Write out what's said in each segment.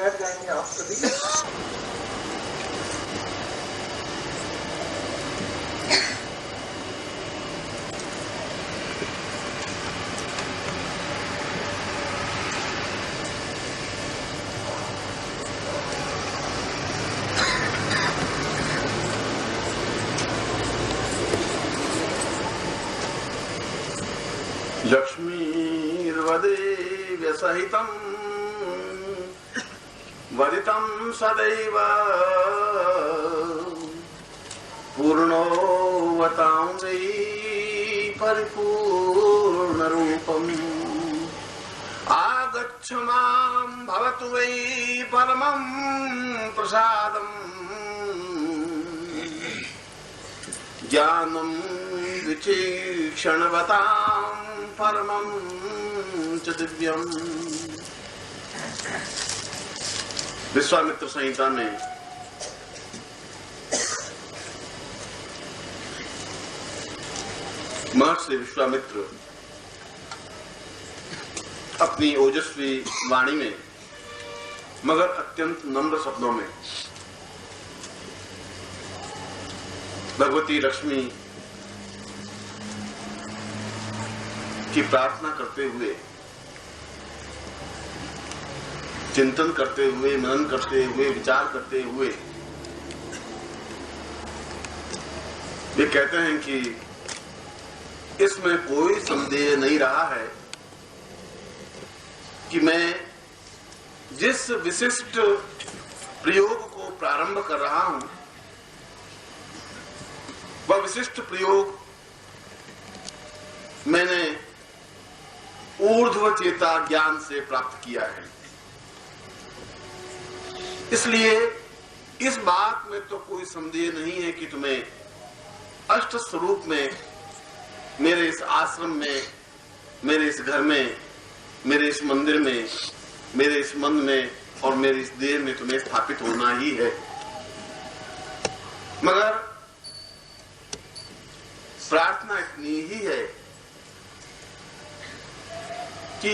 बैठ जाएंगे आप सभी। लक्ष्मीर्वदेव्य सहितं वदितं सदैव पूर्णोवतां वै परिपूर्णरूपम् आगच्छ मां भवतु वै परमं प्रसादम् ज्ञानं विचक्षणवतां परमं च दिव्यम्। विश्वामित्र संहिता में महर्षि विश्वामित्र अपनी ओजस्वी वाणी में मगर अत्यंत नम्र शब्दों में भगवती लक्ष्मी की प्रार्थना करते हुए, चिंतन करते हुए, मनन करते हुए, विचार करते हुए वे कहते हैं कि इसमें कोई संदेह नहीं रहा है कि मैं जिस विशिष्ट प्रयोग को प्रारंभ कर रहा हूं वह विशिष्ट प्रयोग मैंने ऊर्ध्व चेता ज्ञान से प्राप्त किया है। इसलिए इस बात में तो कोई संदेह नहीं है कि तुम्हें अष्ट स्वरूप में मेरे इस आश्रम में, मेरे इस घर में, मेरे इस मंदिर में, मेरे इस मन में और मेरे इस देह में तुम्हें स्थापित होना ही है। मगर प्रार्थना इतनी ही है कि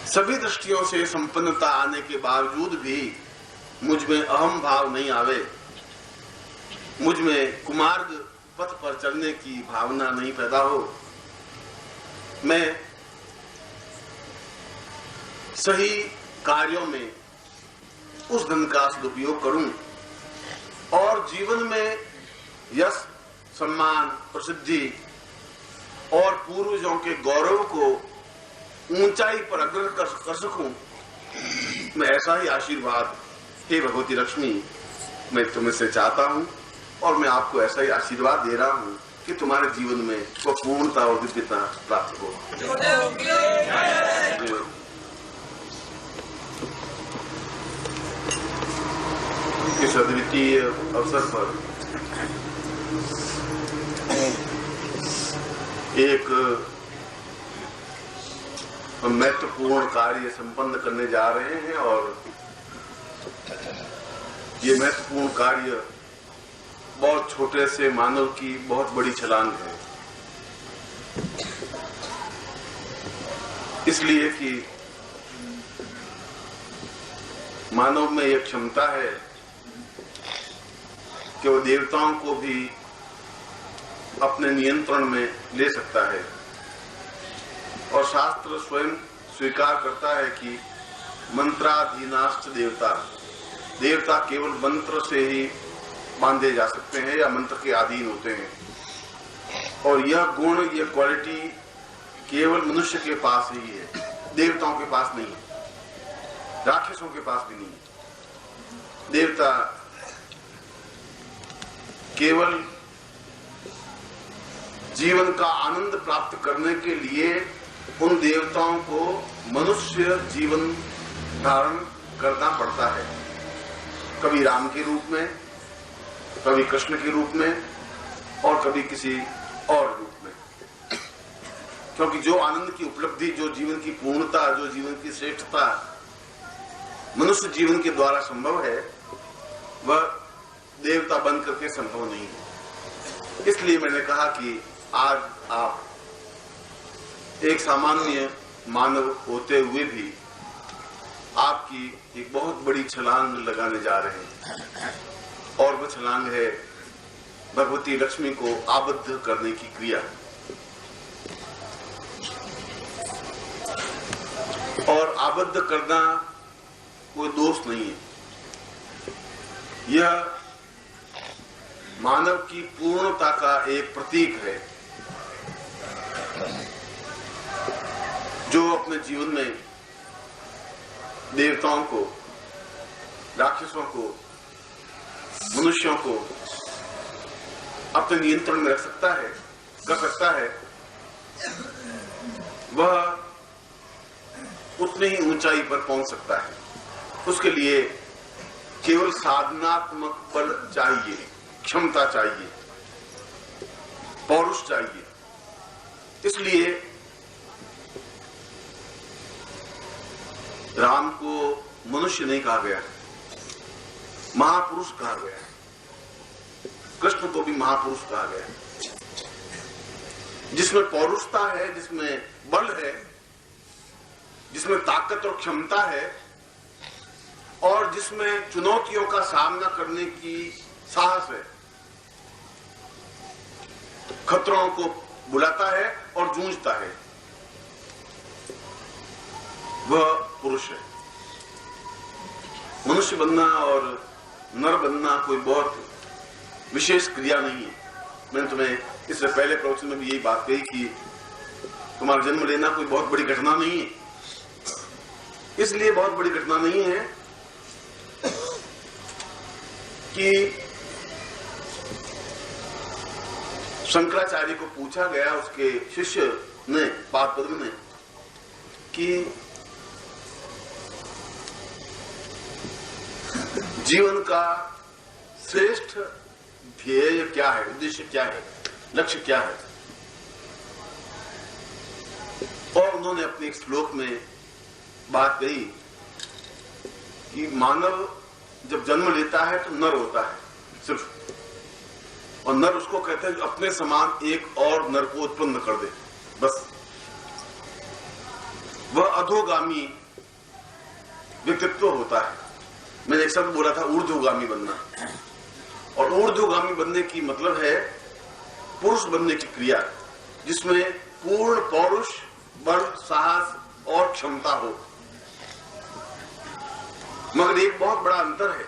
सभी दृष्टियों से संपन्नता आने के बावजूद भी मुझ में अहम भाव नहीं आवे, मुझ में कुमार्ग पथ पर चलने की भावना नहीं पैदा हो, मैं सही कार्यों में उस धन का सदुपयोग करूं और जीवन में यश, सम्मान, प्रसिद्धि और पूर्वजों के गौरव को ऊंचाई पर अग्रसर कर सकूं। मैं ऐसा ही आशीर्वाद हे भगवती लक्ष्मी मैं तुम्हें से चाहता हूं और मैं आपको ऐसा ही आशीर्वाद दे रहा हूं कि तुम्हारे जीवन में वो पूर्णता और दिव्यता प्राप्त हो। इस अद्वितीय अवसर पर एक महत्वपूर्ण कार्य संपन्न करने जा रहे हैं और ये महत्वपूर्ण कार्य बहुत छोटे से मानव की बहुत बड़ी छलांग है, इसलिए कि मानव में यह क्षमता है कि वो देवताओं को भी अपने नियंत्रण में ले सकता है और शास्त्र स्वयं स्वीकार करता है कि मंत्राधीनाश्च देवता, देवता केवल मंत्र से ही बांधे जा सकते हैं या मंत्र के अधीन होते हैं और यह गुण, यह क्वालिटी केवल मनुष्य के पास ही है, देवताओं के पास नहीं है, राक्षसों के पास भी नहीं है। देवता केवल जीवन का आनंद प्राप्त करने के लिए उन देवताओं को मनुष्य जीवन धारण करना पड़ता है, कभी राम के रूप में, कभी कृष्ण के रूप में और कभी किसी और रूप में, क्योंकि जो आनंद की उपलब्धि, जो जीवन की पूर्णता, जो जीवन की श्रेष्ठता मनुष्य जीवन के द्वारा संभव है वह देवता बन करके संभव नहीं है। इसलिए मैंने कहा कि आज आप एक सामान्य मानव होते हुए भी आपकी एक बहुत बड़ी छलांग लगाने जा रहे हैं, और वह छलांग है भगवती लक्ष्मी को आबद्ध करने की क्रिया। और आबद्ध करना कोई दोष नहीं है, यह मानव की पूर्णता का एक प्रतीक है, जो अपने जीवन में देवताओं को, राक्षसों को, मनुष्यों को अपने नियंत्रण में रख सकता है, कर सकता है, वह उतनी ही ऊंचाई पर पहुंच सकता है। उसके लिए केवल साधनात्मक बल चाहिए, क्षमता चाहिए, पौरुष चाहिए। इसलिए राम को मनुष्य नहीं कहा गया, महापुरुष कहा गया। कृष्ण को भी महापुरुष कहा गया, जिसमें पौरुषता है, जिसमें बल है, जिसमें ताकत और क्षमता है, और जिसमें चुनौतियों का सामना करने की साहस है, खतरों को बुलाता है और जूझता है, वह पुरुष है। मनुष्य बनना और नर बनना कोई बहुत विशेष क्रिया नहीं है। मैंने तुम्हें इससे पहले प्रवचन में भी यही बात कही कि तुम्हारा जन्म लेना कोई बहुत बड़ी घटना नहीं है। इसलिए बहुत बड़ी घटना नहीं है कि शंकराचार्य को पूछा गया, उसके शिष्य ने, पादपद्म ने, कि जीवन का श्रेष्ठ ध्येय क्या है, उद्देश्य क्या है, लक्ष्य क्या है। और उन्होंने अपने एक श्लोक में बात कही कि मानव जब जन्म लेता है तो नर होता है सिर्फ, और नर उसको कहते हैं जो अपने समान एक और नर को उत्पन्न कर दे, बस। वह अधोगामी व्यक्तित्व होता है। मैंने एक शब्द बोला था, ऊर्ध्वगामी बनना, और ऊर्ध्वगामी बनने की मतलब है पुरुष बनने की क्रिया, जिसमें पूर्ण पौरुष, बल, साहस और क्षमता हो। मगर एक बहुत बड़ा अंतर है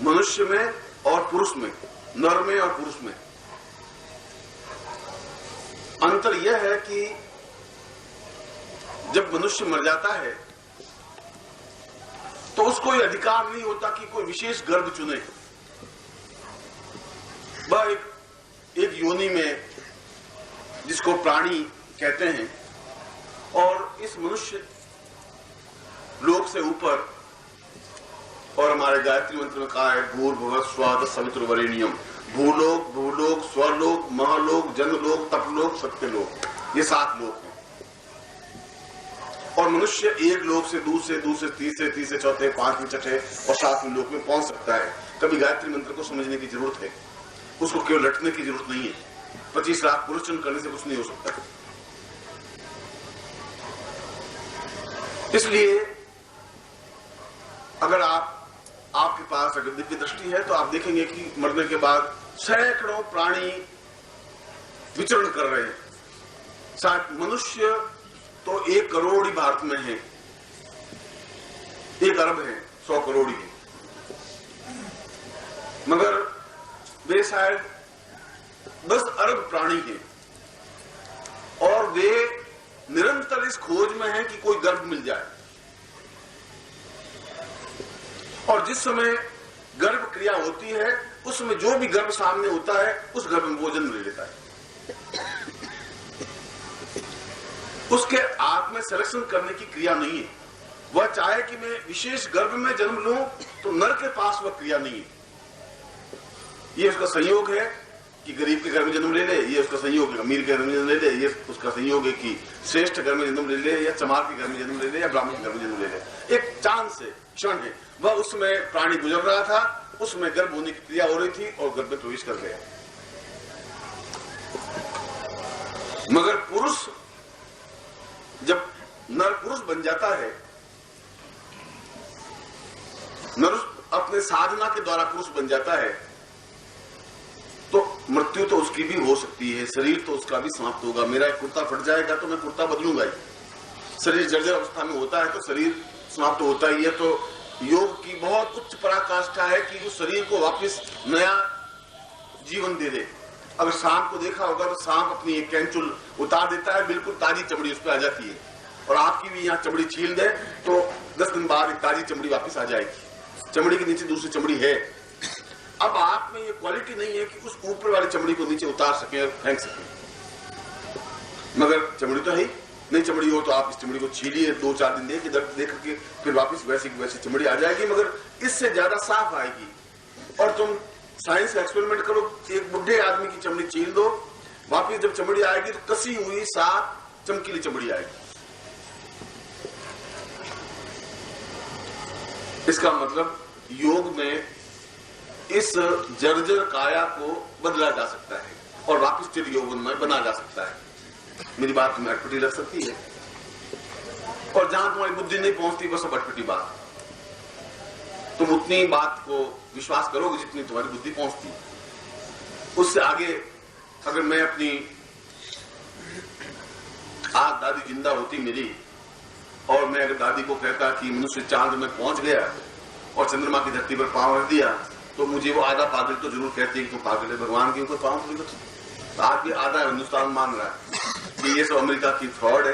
मनुष्य में और पुरुष में, नर में और पुरुष में। अंतर यह है कि जब मनुष्य मर जाता है तो उसको यह अधिकार नहीं होता कि कोई विशेष गर्भ चुने। वह एक योनि में, जिसको प्राणी कहते हैं, और इस मनुष्य लोक से ऊपर, और हमारे गायत्री मंत्र में कहा है भूर्भुवः स्वः सवितुर्वरेण्यम, भूलोक, भूलोक, स्वलोक, महलोक, जनलोक, तपलोक, सत्यलोक, ये 7 लोक हैं। और मनुष्य एक लोक से दूसरे, तीसरे, चौथे, 5वें, छठे और 7वें लोक में पहुंच सकता है। कभी गायत्री मंत्र को समझने की जरूरत है, उसको केवल रटने की जरूरत नहीं है। 25 लाख पुरुषन करने से कुछ नहीं हो सकता। इसलिए अगर आपके पास अगर दिव्य दृष्टि है तो आप देखेंगे कि मरने के बाद सैकड़ों प्राणी विचरण कर रहे हैं। शायद मनुष्य तो 1 करोड़ ही भारत में है, 1 अरब है, 100 करोड़ ही है, मगर वे शायद 10 अरब प्राणी हैं, और वे निरंतर इस खोज में हैं कि कोई गर्भ मिल जाए। और जिस समय गर्भ क्रिया होती है, उसमें जो भी गर्भ सामने होता है, उस गर्भ में वो जन्म ले लेता है। उसके आप में सिलेक्शन करने की क्रिया नहीं है। वह चाहे कि मैं विशेष गर्भ में जन्म लूं, तो नर के पास वह क्रिया नहीं है। ये उसका संयोग है कि गरीब के घर में जन्म ले ले, ये उसका संयोग है अमीर के घर में जन्म ले ले, ये उसका संयोग है कि श्रेष्ठ घर में जन्म ले ले, या चमार के घर में जन्म ले ले, या ब्राह्मण के घर में जन्म ले ले। एक चांस है, क्षण है। वह उसमें प्राणी गुजर रहा था, उसमें गर्भ होने की क्रिया हो रही थी और गर्भ में प्रवेश कर गया। मगर पुरुष जब नर पुरुष बन जाता है नरुष अपने साधना के द्वारा पुरुष बन जाता है तो मृत्यु तो उसकी भी हो सकती है, शरीर तो उसका भी समाप्त होगा। मेरा एक कुर्ता फट जाएगा तो मैं कुर्ता बदलूंगा ही। शरीर जर्जर अवस्था में होता है तो शरीर समाप्त होता ही है। तो योग की बहुत उच्च पराकाष्ठा है कि उस शरीर को वापस नया जीवन दे दे। अगर सांप को देखा होगा तो सांप अपनी एक कैंचुल उतार देता है, बिल्कुल ताजी चमड़ी उस पर आ जाती है। और आपकी भी यहाँ चमड़ी छील दे तो 10 दिन बाद एक ताजी चमड़ी वापस आ जाएगी। चमड़ी के नीचे दूसरी चमड़ी है। अब आप में ये क्वालिटी नहीं है कि उस ऊपर वाली चमड़ी को नीचे उतार सके और फेंक सके, मगर चमड़ी तो है। नहीं चमड़ी हो तो आप इस चमड़ी को छीलिए, 2-4 दिन देख करके फिर वापस वैसी की वैसी चमड़ी आ जाएगी, मगर इससे ज्यादा साफ आएगी। और तुम साइंस का एक्सपेरिमेंट करो, एक बुढ़े आदमी की चमड़ी छील दो, वापस जब चमड़ी आएगी तो कसी हुई साफ चमकीली चमड़ी आएगी। इसका मतलब योग में इस जर्जर काया को बदला जा सकता है और वापस फिर यौवन में बना जा सकता है। मेरी बात तुम्हें अटपटी लग सकती है और जहां तुम्हारी बुद्धि नहीं पहुंचती बस अब अटपटी बात, तुम उतनी बात को विश्वास करोगे जितनी तुम्हारी बुद्धि पहुंचती है। उससे आगे अगर मैं अपनी आज दादी जिंदा होती मेरी और मैं अगर दादी को कहता कि मनुष्य चांद में पहुंच गया और चंद्रमा की धरती पर पांव रख दिया तो मुझे वो आधा पागल तो जरूर कहते हैं कि तुम पागल है, भगवान के ऊपर पांव थोड़ी रखते। आज भी आधा हिंदुस्तान मान रहा है कि ये सब अमेरिका की फ्रॉड है,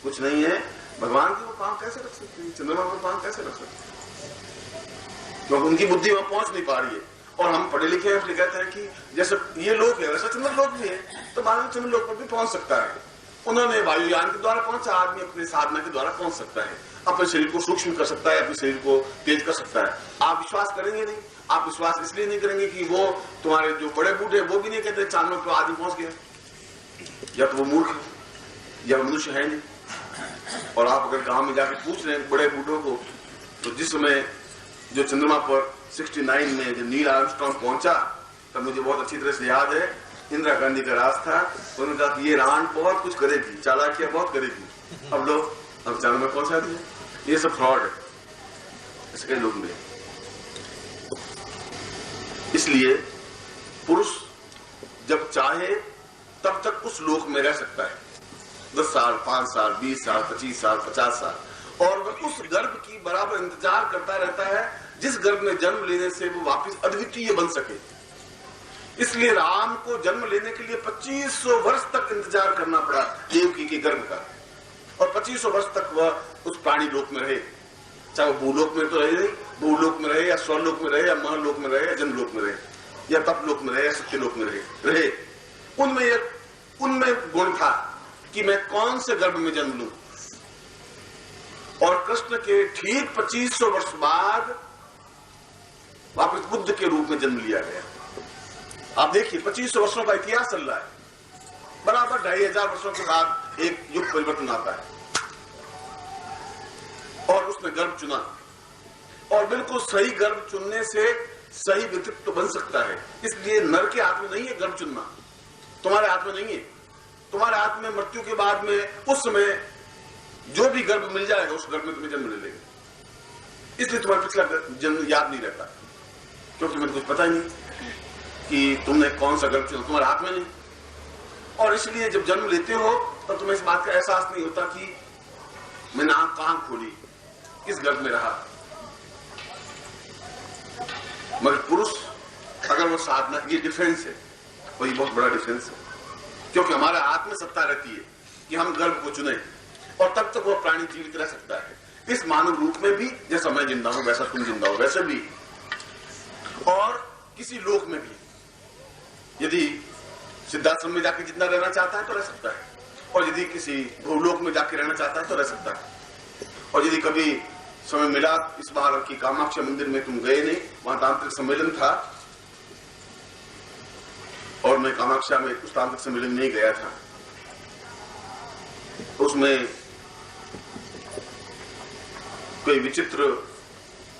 कुछ नहीं है। भगवान के ऊपर पांव कैसे रख सकते हैं, चंद्रमा पर पांव कैसे रख सकते हैं, क्योंकि उनकी बुद्धि वहां पहुंच नहीं पा रही है। और हम पढ़े लिखे हैं इसलिए कहते हैं कि जैसे ये लोग है वैसा चंद्र लोक भी है, तो मानव चंद्र लोक पर भी पहुंच सकता है। उन्होंने वायुयान के द्वारा पहुंचा, आदमी अपने साधना के द्वारा पहुंच सकता है, अपने शरीर को सूक्ष्म कर सकता है, अपने शरीर को तेज कर सकता है। आप विश्वास करेंगे नहीं, आप विश्वास इसलिए नहीं करेंगे कि वो तुम्हारे जो बड़े बूढ़े वो भी नहीं कहते चांद में तो आदमी पहुंच गया, या तो वो मूर्ख है या मनुष्य है नहीं। और आप अगर गांव में जाकर पूछ रहे हैं बड़े बूढ़ों को, तो जिस समय जो चंद्रमा पर 69 में जब नील आर्मस्ट्रांग पहुंचा तब मुझे बहुत अच्छी तरह से याद है, इंदिरा गांधी का राज था। उन्होंने कहा कि ये रान बहुत कुछ करेगी, चालाकियां बहुत करेगी। अब लोग अब चांद में पहुंचा दिए। ये सब फ्रॉड है, ऐसे कई लोग मिले। इसलिए पुरुष जब चाहे तब तक उस लोक में रह सकता है, 10 साल, 5 साल, 20 साल, 25 साल, 50 साल, और वह उस गर्भ की बराबर इंतजार करता रहता है जिस गर्भ में जन्म लेने से वो वापस अद्वितीय बन सके। इसलिए राम को जन्म लेने के लिए 2500 वर्ष तक इंतजार करना पड़ा देवकी के गर्भ का, और 2500 वर्ष तक वह उस प्राणी लोक में रहे, चाहे वो भूलोक में तो रहे, भूलोक में रहे या स्वरलोक में रहे या महलोक में रहे या जनलोक में रहे या तपलोक में रहे या सत्यलोक में रहे। उनमें गुण था कि मैं कौन से गर्भ में जन्म लूं। और कृष्ण के ठीक 2500 वर्ष बाद वापस बुद्ध के रूप में जन्म लिया गया। आप देखिए 2500 वर्षों का इतिहास चल रहा है, बराबर 2500 वर्षों के बाद एक युग परिवर्तन आता है और उसने गर्भ चुना। और बिल्कुल सही गर्भ चुनने से सही व्यक्तित्व बन सकता है। इसलिए नर के हाथ में नहीं है गर्भ चुनना, तुम्हारे हाथ में नहीं है। तुम्हारे हाथ में मृत्यु के बाद में उस समय जो भी गर्भ मिल जाएगा उस गर्भ में तुम्हें जन्म ले लेगा। इसलिए तुम्हारा पिछला जन्म याद नहीं रहता, क्योंकि मुझे कुछ पता ही नहीं कि तुमने कौन सा गर्भ चुना, तुम्हारे हाथ में नहीं। और इसलिए जब जन्म लेते हो तब तुम्हें इस बात का एहसास नहीं होता कि मैंने आंख कहां खोली, किस गर्भ में रहा। मगर पुरुष अगर वो साधना, ये डिफरेंस है, वही बहुत बड़ा डिफरेंस है, क्योंकि हमारे हाथ में सत्ता रहती है कि हम गर्भ को चुने और तब तक वो प्राणी जीवित रह सकता है। इस मानव रूप में भी, जैसा मैं जिंदा हूं वैसा तुम जिंदा हो, वैसे भी, और किसी लोक में भी। यदि सिद्धाश्रम में जाके जिंदा रहना चाहता है तो रह सकता है, और यदि किसी भूलोक में जाके रहना चाहता है तो रह सकता है। और यदि कभी समय मिला, इस बार की कामाख्या मंदिर में तुम गए नहीं, वहां तांत्रिक सम्मेलन था और मैं कामाख्या में उस तांत्रिक सम्मेलन में गया था। उसमें कोई विचित्र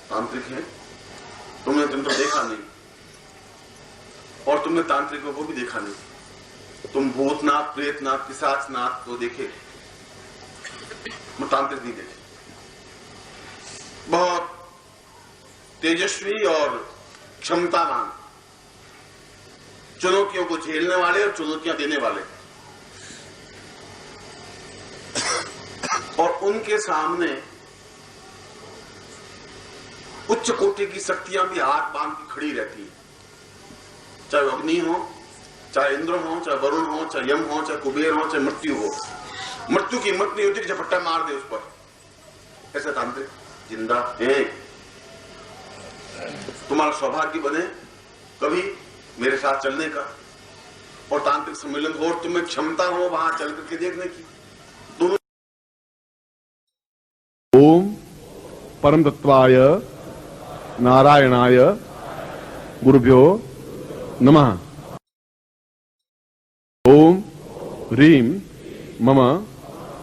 तांत्रिक है, तुमने तंत्र देखा नहीं और तुमने तांत्रिकों को भी देखा नहीं। तुम भूतनाथ, प्रेतनाथ, पिशाचनाथ को देखे, तांत्रिक नहीं देखे। बहुत तेजस्वी और क्षमतावान, चुनौतियों को झेलने वाले और चुनौतियां देने वाले, और उनके सामने उच्च कोटि की शक्तियां भी हाथ बांध के खड़ी रहती है, चाहे अग्नि हो, चाहे इंद्र हो, चाहे वरुण हो, चाहे यम हो, चाहे कुबेर हो, चाहे मृत्यु हो। मृत्यु की हिम्मत नहीं होती कि झपट्टा मार दे उस पर। ऐसे तांत्रिक जिंदा है। तुम्हारा सौभाग्य बने कभी मेरे साथ चलने का और तांत्रिक सम्मेलन हो और तुम्हें क्षमता हो वहां चल करके देखने की। दोनों। ओम परम तत्वाय नारायणाय गुरुभ्यो नमः। ओम ह्रीं मम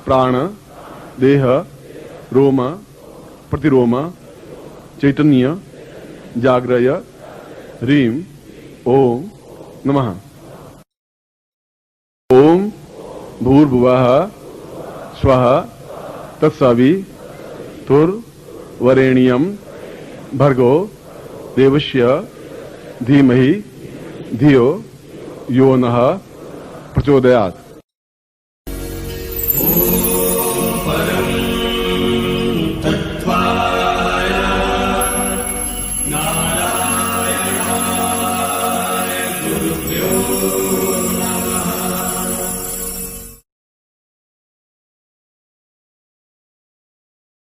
प्राण देह रोम प्रतिरोम चैतन्य जाग्रय ह्रीं ओम नमः। ओम भूर्भुवः स्वः तत्सवितुर्वरेण्यं भर्गो देवस्य धीमहि धियो यो नः प्रचोदयात्।